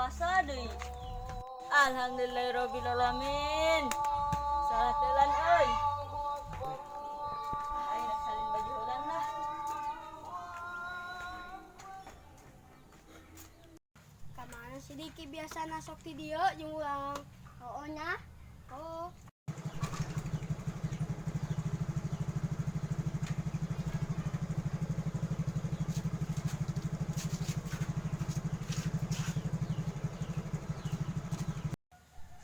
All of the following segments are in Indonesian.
puasa deui. Alhamdulillahirabbil alamin. Salat heula euy. Ayo salin baju heula lah. Kamana si Diki biasa nasok ti dieu jeung urang. Oo nya. Oo.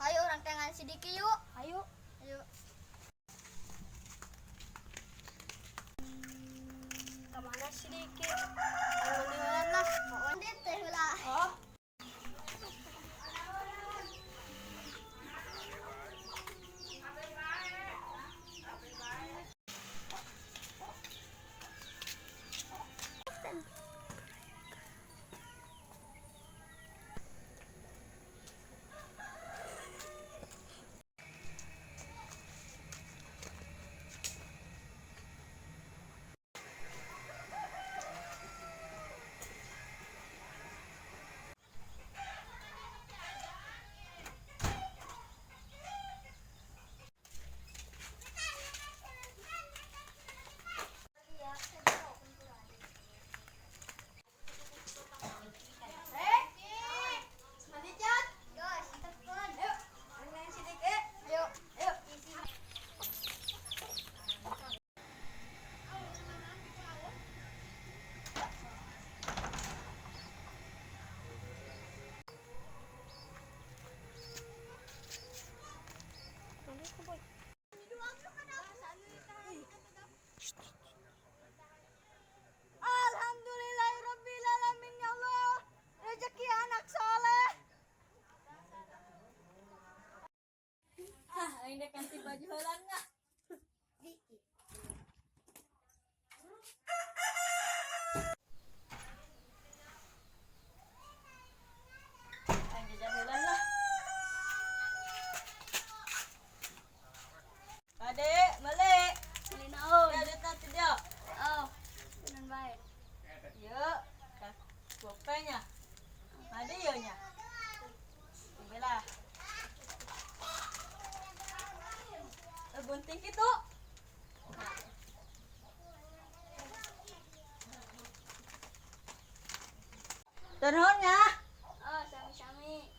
Hayu orang tengan si Diki yuk. Ayo. Ayo. Kamana si Diki? Ayo mandian lah. Oo dit teh heula. Oh. Alhamdulillahirabbil alamin ya Allah. Rezeki anak soleh. Hah, aing dek ganti baju heula na. Aing jajan heula lah. Kade, male. Beli naon? Ya ada tadi dia. Oh. Bener bae. Yuk, gopenya. Ada ya nya. Bela. Gunting gitu. Turunnya. Oh, sami-sami.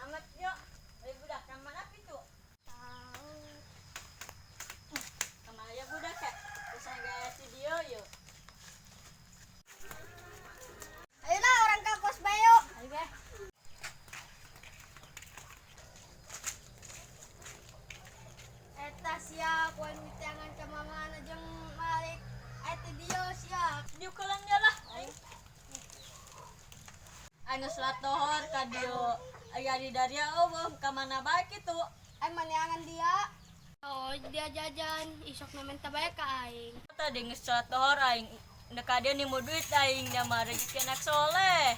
Amat yuk. Ayo budak, kemana itu? Tahu. Kemana ya budak ya? Terus gaya video yuk. Ayolah orang ke kos bayo. Ayo be. Eta sia poin mitangan ka mangana jeung Malik. Eta dia sia. Diu kelangnya lah. Anu selat tohor ka diu. Aya di daria eueuh ka mana bae kitu. Ay maniangan dia. Oh, dia jajan. Isok na menta bae ka aing. Tadi geus selat tohor aing. Neka dia nimu duit aing da mah rezeki anak soleh.